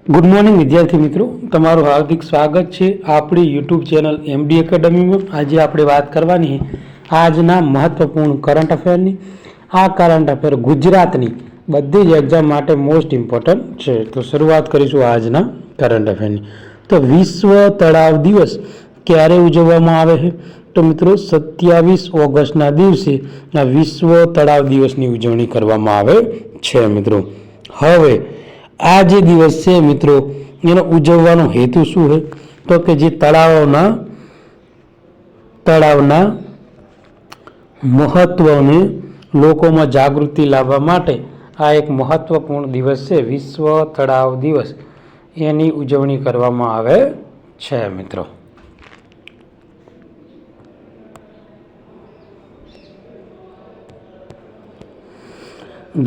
Good morning વિદ્યાર્થી મિત્રો, તમારું હાર્દિક સ્વાગત છે આપણી યુટ્યુબ ચેનલ એમડી એકેડમીમાં। આજે આપણે વાત કરવાની આજના મહત્વપૂર્ણ કરંટ અફેરની। આ કરંટ અફેર ગુજરાતની બધી જ એક્ઝામ માટે મોસ્ટ ઇમ્પોર્ટન્ટ છે। તો શરૂઆત કરીશું આજના કરંટ અફેરની। તો વિશ્વ તળાવ દિવસ ક્યારે ઉજવવામાં આવે છે? તો મિત્રો 27 ઓગસ્ટના દિવસે આ વિશ્વ તળાવ દિવસની ઉજવણી કરવામાં આવે છે મિત્રો। હવે આ જે દિવસ છે મિત્રો, એનો ઉજવવાનો હેતુ શું છે? તો કે જે તળાવના મહત્વને લોકોમાં જાગૃતિ લાવવા માટે આ એક મહત્વપૂર્ણ દિવસ છે, વિશ્વ તળાવ દિવસ, એની ઉજવણી કરવામાં આવે છે મિત્રો।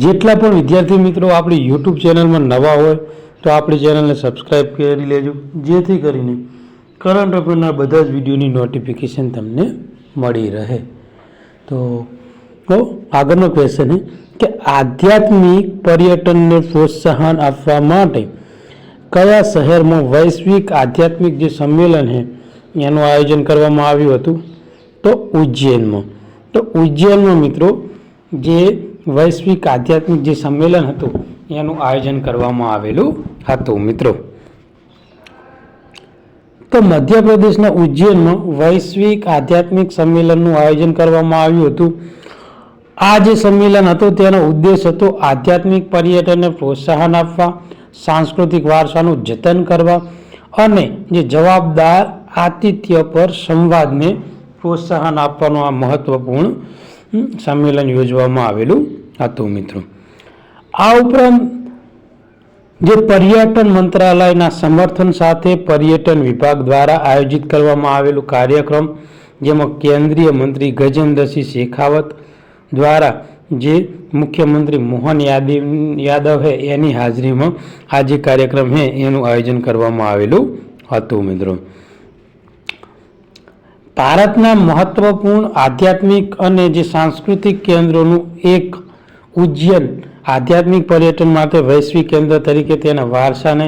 જેટલા પણ વિદ્યાર્થી મિત્રો આપણી યુટ્યુબ ચેનલમાં નવા હોય તો આપણી ચેનલને સબસ્ક્રાઈબ કરી લેજો, જેથી કરીને કરંટ અફેરના બધા જ વિડીયોની નોટિફિકેશન તમને મળી રહે। તો આગળનો ક્વેશ્ચન છે કે આધ્યાત્મિક પર્યટનને પ્રોત્સાહન આપવા માટે કયા શહેરમાં વૈશ્વિક આધ્યાત્મિક જે સંમેલન છે એનું આયોજન કરવામાં આવ્યું હતું? તો ઉજ્જૈનમાં। તો ઉજ્જૈનમાં મિત્રો જે વૈશ્વિક આધ્યાત્મિક જે સંમેલન હતું એનું આયોજન કરવામાં આવેલું હતું મિત્રો। તો મધ્યપ્રદેશના ઉજ્જૈનમાં વૈશ્વિક આધ્યાત્મિક સંમેલનનું આયોજન કરવામાં આવ્યું હતું। આ જે સંમેલન હતું તેનો ઉદ્દેશ હતો આધ્યાત્મિક પર્યટનને પ્રોત્સાહન આપવા, સાંસ્કૃતિક વારસાનું જતન કરવા અને જે જવાબદાર આતિથ્ય પર સંવાદને પ્રોત્સાહન આપવાનું આ મહત્વપૂર્ણ સંમેલન યોજવામાં આવેલું હતું મિત્રો। આ ઉપરાંત જે પર્યટન મંત્રાલયના સમર્થન સાથે પર્યટન વિભાગ દ્વારા આયોજિત કરવામાં આવેલું કાર્યક્રમ, જેમાં કેન્દ્રીય મંત્રી ગજેન્દ્રસિંહ શેખાવત દ્વારા જે મુખ્યમંત્રી મોહન યાદવ છે એની હાજરીમાં આ જે કાર્યક્રમ છે એનું આયોજન કરવામાં આવેલું હતું મિત્રો। ભારતના મહત્વપૂર્ણ આધ્યાત્મિક અને જે સાંસ્કૃતિક કેન્દ્રોનું એક ઉજ્જૈન આધ્યાત્મિક પર્યટન માટે વૈશ્વિક કેન્દ્ર તરીકે તેના વારસાને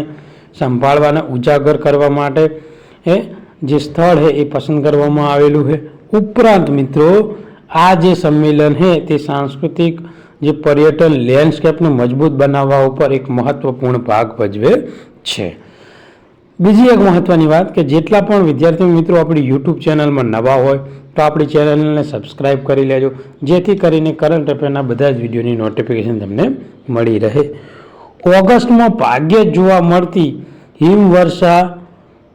સંભાળવાને ઉજાગર કરવા માટે જે સ્થળ છે એ પસંદ કરવામાં આવેલું છે। ઉપરાંત મિત્રો આ જે સંમેલન છે તે સાંસ્કૃતિક જે પર્યટન લેન્ડસ્કેપને મજબૂત બનાવવા ઉપર એક મહત્વપૂર્ણ ભાગ ભજવે છે। બીજી એક મહત્વની વાત કે જેટલા પણ વિદ્યાર્થી મિત્રો આપણી યુટ્યુબ ચેનલમાં નવા હોય તો આપણી ચેનલને સબસ્ક્રાઈબ કરી લેજો, જેથી કરીને કરંટ અફેરના બધા જ વિડીયોની નોટિફિકેશન તમને મળી રહે। ઓગસ્ટમાં ભાગ્યે જ જોવા મળતી હિમવર્ષા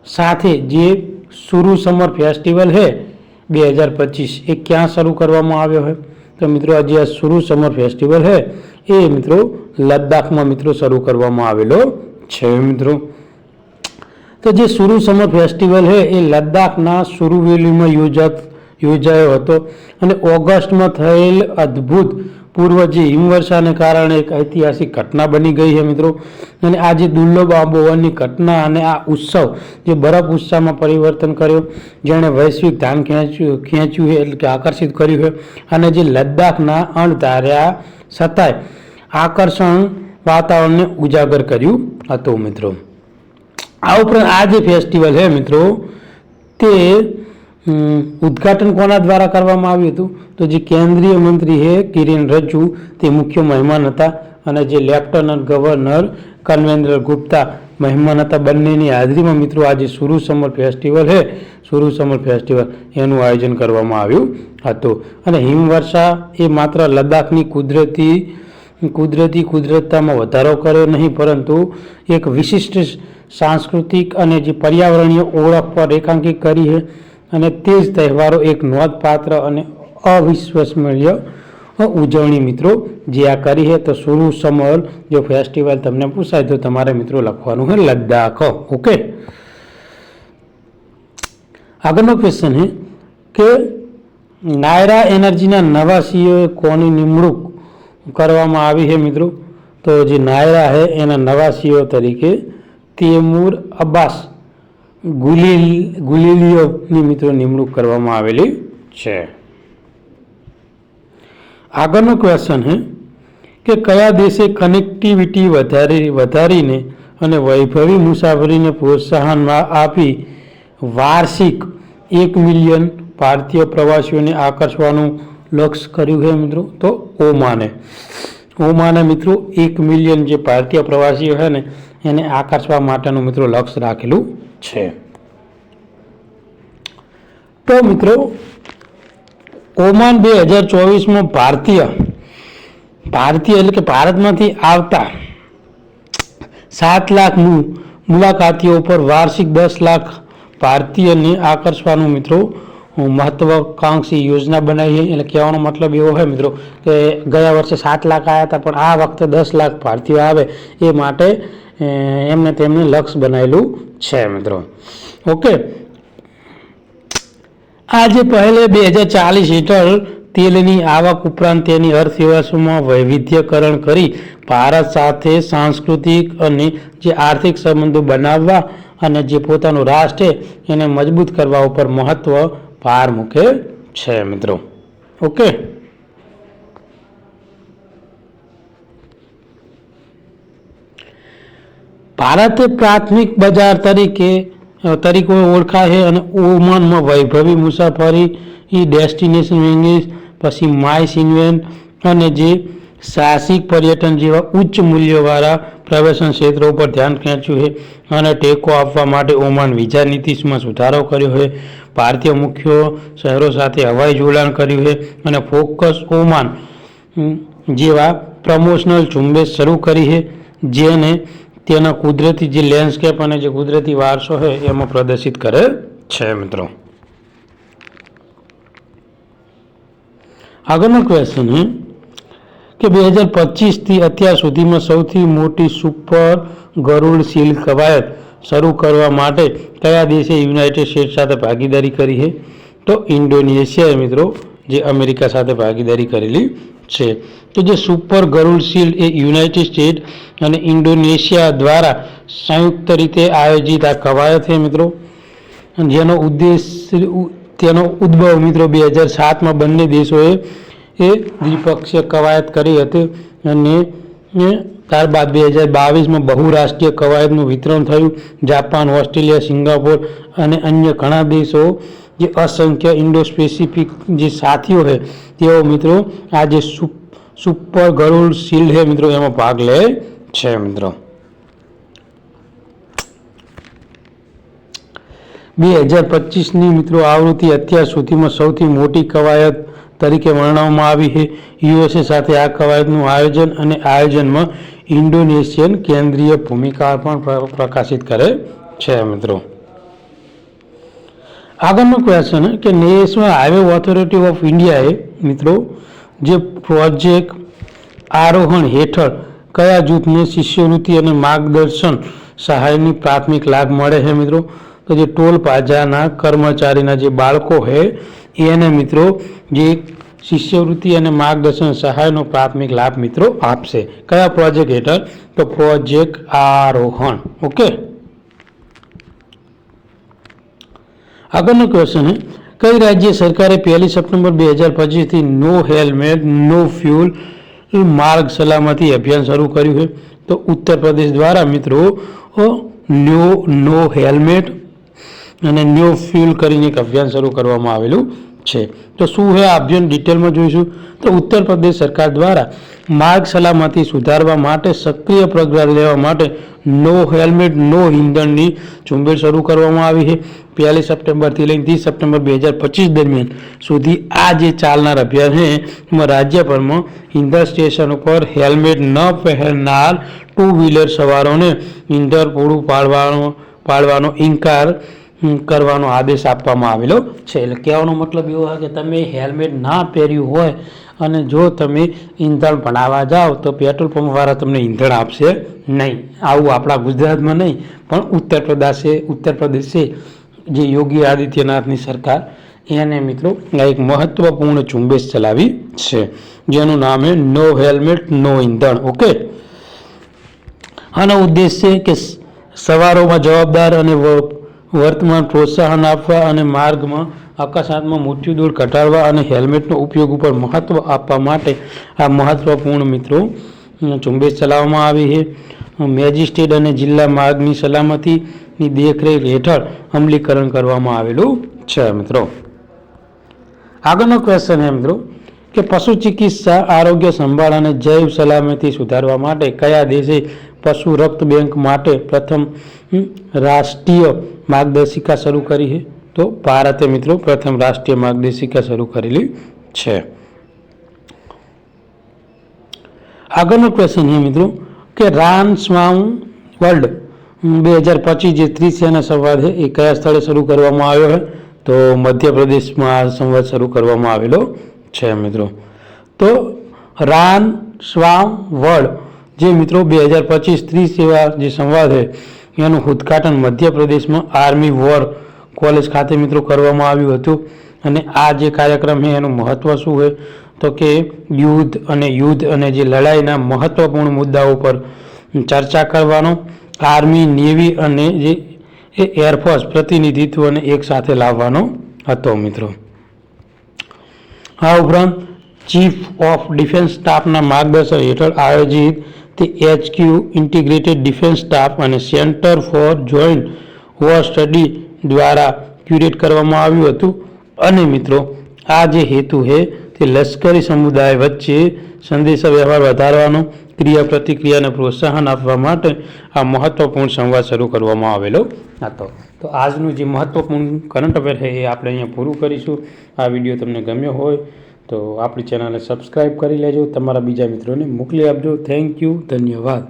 સાથે જે સુરુ સમર ફેસ્ટિવલ છે 2025 એ ક્યાં શરૂ કરવામાં આવ્યો છે? તો મિત્રો આજે આ સુરુ સમર ફેસ્ટિવલ છે એ મિત્રો લદ્દાખમાં મિત્રો શરૂ કરવામાં આવેલો છે મિત્રો। તો જે સુરુ સમર ફેસ્ટિવલ છે એ લદ્દાખના સુરુ વેલીમાં યોજાયો હતો અને ઓગસ્ટમાં થયેલ અદ્ભુત પૂર્વ જે હિમવર્ષાને કારણે એક ઐતિહાસિક ઘટના બની ગઈ છે મિત્રો। અને આ જે દુર્લભ આબોહવાની ઘટના અને આ ઉત્સવ જે બરફ ઉત્સવમાં પરિવર્તન કર્યો, જેણે વૈશ્વિક ધ્યાન ખેંચ્યું છે, એટલે કે આકર્ષિત કર્યું છે, અને જે લદ્દાખના અણધાર્યા છતાંય આકર્ષણ વાતાવરણને ઉજાગર કર્યું હતું મિત્રો। આ ઉપરાંત આ જે ફેસ્ટિવલ છે મિત્રો તે ઉદ્ઘાટન કોના દ્વારા કરવામાં આવ્યું હતું? તો જે કેન્દ્રીય મંત્રી છે કિરેન રિજિજુ તે મુખ્ય મહેમાન હતા, અને જે લેફ્ટનન્ટ ગવર્નર કન્વેન્દ્ર ગુપ્તા મહેમાન હતા। બંનેની હાજરીમાં મિત્રો આ જે સુરુ સમર ફેસ્ટિવલ છે, સુરુ સમર ફેસ્ટિવલ એનું આયોજન કરવામાં આવ્યું હતું। અને હિમવર્ષા એ માત્ર લદ્દાખની કુદરતતામાં વધારો કર્યો નહીં, પરંતુ એક વિશિષ્ટ સાંસ્કૃતિક અને જે પર્યાવરણીય ઓળખ પર રેખાંકિત કરી છે, અને તે જ તહેવારો એક નોંધપાત્ર અને અવિશ્વસનીય ઉજવણી મિત્રો જે આ કરી છે। તો સુરુ સમર જો ફેસ્ટિવલ તમને પૂછાય તો તમારે મિત્રો લખવાનું છે લદ્દાખ। ઓકે, આગળનો ક્વેશ્ચન છે કે નાયરા એનર્જીના નવા સીઈઓ કોની નિમણૂક કરવામાં આવી છે મિત્રો? તો જે નાયરા છે એના નવા સીઈઓ તરીકે તૈમૂર અબ્બાસ ગુલેરિયોની મિત્રો નિમણૂક કરવામાં આવેલી છે। આગળનો ક્વેશ્ચન છે કે કયા દેશે કનેક્ટિવિટી વધારીને અને વૈભવી મુસાફરીને પ્રોત્સાહન આપી વાર્ષિક 1 મિલિયન ભારતીય પ્રવાસીઓને આકર્ષવાનું લક્ષ્ય કર્યું છે મિત્રો. તો ઓમાને મિત્રો 1 મિલિયન જે ભારતીય પ્રવાસીઓ છે ને એને આકર્ષવા માટેનું મિત્રો લક્ષ્ય રાખેલું છે. તો મિત્રો ઓમાન 2024માં ભારતીય એટલે કે ભારતમાંથી આવતા 7 લાખ મુલાકાતીઓ પર વાર્ષિક 10 લાખ ભારતીયને આકર્ષવાનું મિત્રો મહત્વાકાંક્ષી યોજના બનાવી છે. એટલે કહેવાનો મતલબ એવો હોય મિત્રો કે ગયા વર્ષે 7 લાખ આવ્યા હતા, પણ આ વખતે 10 લાખ ભારતીયો આવે એ માટે તેમને લક્ષ્ય બનાવેલું છે મિત્રો. ઓકે, આજે પહેલે 2040 હેઠળ તેલની આવક ઉપરાંત તેની અર્થવ્યવસ્થામાં વૈવિધ્યકરણ કરી ભારત સાથે સાંસ્કૃતિક અને જે આર્થિક સંબંધો બનાવવા અને જે પોતાનું રાષ્ટ્ર એને મજબૂત કરવા ઉપર મહત્વ ભાર મૂકે છે મિત્રો. ઓકે, ભારત પ્રાથમિક બજાર તરીકે ઓળખાય છે અને ઓમાનમાં વૈભવી મુસાફરી ડેસ્ટિનેશન વેન્યુઝ, પછી માઇસ ઇવેન્ટ અને જે સાહસિક પર્યટન જેવા ઉચ્ચ મૂલ્યવાળા પ્રવાસન ક્ષેત્રો પર ધ્યાન ખેંચ્યું છે અને ટેકો આપવા માટે ઓમાન વિઝા નીતિમાં સુધારો કર્યો છે. ભારતીય મુખ્ય શહેરો સાથે હવાઈ જોડાણ કર્યું છે અને ફોકસ ઓમાન જેવા પ્રમોશનલ ઝુંબેશ શરૂ કરી છે, જેને તેના કુદરતી જે લેન્ડસ્કેપ અને જે કુદરતી વારસો છે એમાં પ્રદર્શિત કરે છે મિત્રો. આગળનો ક્વેશ્ચન છે કે 2025થી અત્યાર સુધીમાં સૌથી મોટી સુપર ગરુડ સીલ કવાયત શરૂ કરવા માટે કયા દેશે યુનાઇટેડ સ્ટેટ્સ સાથે ભાગીદારી કરી છે? તો ઇન્ડોનેશિયાએ મિત્રો જે અમેરિકા સાથે ભાગીદારી કરેલી છે. તો જે સુપર ગરુડ સીલ એ યુનાઇટેડ સ્ટેટ અને ઇન્ડોનેશિયા દ્વારા સંયુક્ત રીતે આયોજિત આ કવાયત છે મિત્રો, તેનો ઉદ્ભવ મિત્રો 2007માં બંને દેશોએ દ્વિપક્ષીય કવાયત કરી હતી અને ત્યારબાદ 2022માં બહુરાષ્ટ્રીય કવાયતનું વિતરણ થયું. જાપાન, ઓસ્ટ્રેલિયા, સિંગાપોર અને અન્ય ઘણા દેશો જે અસંખ્ય ઇન્ડો પેસિફિક જે સાથીઓ છે તેઓ મિત્રો આ જે સુપર ગરુડ શિલ્ડ છે મિત્રો એમાં ભાગ લે છે મિત્રો. 2025ની મિત્રો આવૃત્તિ અત્યાર સુધીમાં સૌથી મોટી કવાયત તરીકે વર્ણવવામાં આવી છે. યુએસએ સાથે આ કવાયતનું આયોજન અને આયોજનમાં ઇન્ડોનેશિયન કેન્દ્રીય ભૂમિકા પણ પ્રકાશિત કરે છે મિત્રો. આગળનો ક્વેશ્ચન કે નેશનલ હાઈવે ઓથોરિટી ઓફ ઇન્ડિયાએ મિત્રો જે પ્રોજેક્ટ આરોહણ હેઠળ કયા જૂથને શિષ્યવૃત્તિ અને માર્ગદર્શન સહાયની પ્રાથમિક લાભ મળે છે મિત્રો? તો જે ટોલ પ્લાઝાના કર્મચારીના જે બાળકો છે એને મિત્રો જે શિષ્યવૃત્તિ અને માર્ગદર્શન સહાયનો પ્રાથમિક લાભ મિત્રો આપશે. કયા પ્રોજેક્ટ હેઠળ? તો પ્રોજેક્ટ આરોહણ. ઓકે, આગળનો ક્વેશ્ચન છે કઈ રાજ્ય સરકારે 1 સપ્ટેમ્બર 2025થી નો હેલ્મેટ નો ફ્યુલ માર્ગ સલામતી અભિયાન શરૂ કર્યું છે? તો ઉત્તર પ્રદેશ દ્વારા મિત્રો નો હેલ્મેટ અને નો ફ્યુલ કરીને એક અભિયાન શરૂ કરવામાં આવેલું છે. તો શું છે આ અભિયાન ડિટેલમાં જોઈશું. તો ઉત્તર પ્રદેશ સરકાર દ્વારા માર્ગ સલામતી સુધારવા માટે સક્રિય પગલાં લેવા માટે નો હેલ્મેટ નો ઈંધણની ઝુંબેશ શરૂ કરવામાં આવી છે. 1 સપ્ટેમ્બરથી લઈને 30 સપ્ટેમ્બર 2025 દરમિયાન સુધી આ જે ચાલનાર અભિયાન છે એમાં રાજ્યભરમાં ઈંધણ સ્ટેશન ઉપર હેલ્મેટ ન પહેરનાર 2 વ્હીલર સવારોને ઈંધણ પૂરું પાડવાનો ઇનકાર કરવાનો આદેશ આપવામાં આવેલો છે. એટલે કહેવાનો મતલબ એવો છે કે તમે હેલ્મેટ ના પહેર્યું હોય અને જો તમે ઈંધણ ભણાવવા જાઓ તો પેટ્રોલ પંપવાળા તમને ઈંધણ આપશે નહીં. આવું આપણા ગુજરાતમાં નહીં પણ ઉત્તર પ્રદેશે જે યોગી આદિત્યનાથની સરકાર એને મિત્રો એક મહત્વપૂર્ણ ઝુંબેશ ચલાવી છે જેનું નામ છે નો હેલ્મેટ નો ઈંધણ. ઓકે, આનો ઉદ્દેશ છે કે સવારોમાં જવાબદાર અને વર્તમાન પ્રોત્સાહન આપવા અને માર્ગમાં અકસ્માતમાં મૃત્યુદર ઘટાડવા અને હેલ્મેટનો ઉપયોગ ઉપર મહત્વ આપવા માટે આ મહત્વપૂર્ણ મિત્રો ઝુંબેશ ચલાવવામાં આવી છે. મેજિસ્ટ્રેટ અને જિલ્લા માર્ગની સલામતીની દેખરેખ હેઠળ અમલીકરણ કરવામાં આવેલું છે. મિત્રો આગળનો ક્વેશ્ચન છે મિત્રો કે પશુ ચિકિત્સા, આરોગ્ય સંભાળ અને જૈવ સલામતી સુધારવા માટે કયા દેશે પશુ રક્ત બેંક માટે પ્રથમ રાષ્ટ્રીય માર્ગદર્શિકા શરૂ કરી છે? તો ભારતે મિત્રો પ્રથમ રાષ્ટ્રીય માર્ગદર્શિકા શરૂ કરેલી છે. આગળનો ક્વેશ્ચન છે મિત્રો કે રાન સ્વામ વર્લ્ડ 2025 જે ત્રિસેના સંવાદ છે એ કયા સ્થળે શરૂ કરવામાં આવ્યો છે? તો મધ્યપ્રદેશમાં આ સંવાદ શરૂ કરવામાં આવેલો છે. મિત્રો તો રાન સ્વામ વર્લ્ડ જે મિત્રો 2025 ત્રિસેવા જે સંવાદ છે એનું ઉદ્ઘાટન મધ્યપ્રદેશમાં આર્મી વોર કોલેજ ખાતે મિત્રો કરવામાં આવ્યું હતું. અને આ જે કાર્યક્રમ છે એનું મહત્વ શું છે? તો કે યુદ્ધ અને જે લડાઈના મહત્વપૂર્ણ મુદ્દાઓ પર ચર્ચા કરવાનો, આર્મી, નેવી અને જે એરફોર્સ પ્રતિનિધિત્વને એક સાથે લાવવાનો હતો. મિત્રો આ ઉપરાંત ચીફ ઓફ ડિફેન્સ સ્ટાફના માર્ગદર્શન હેઠળ આયોજિત તે HQ ઇન્ટિગ્રેટેડ ડિફેન્સ સ્ટાફ અને centre for joint war study દ્વારા ક્યુરેટ કરવામાં આવ્યું હતું. અને મિત્રો આ જે હેતુ છે તે લશ્કરી સમુદાય વચ્ચે સંદેશાવ્યવહાર વધારવાનો, ક્રિયા પ્રતિક્રિયાને પ્રોત્સાહન આપવા માટે આ મહત્વપૂર્ણ સંવાદ શરૂ કરવામાં આવેલો હતો. તો આજનું જે મહત્વપૂર્ણ કરંટ અફેર છે એ આપણે અહીંયા પૂરું કરીશું. આ વિડીયો તમને ગમ્યો હોય તો આપણી ચેનલને સબસ્ક્રાઈબ કરી લેજો, તમારા બીજા મિત્રોને મોકલી આપજો. થેન્ક યુ, ધન્યવાદ.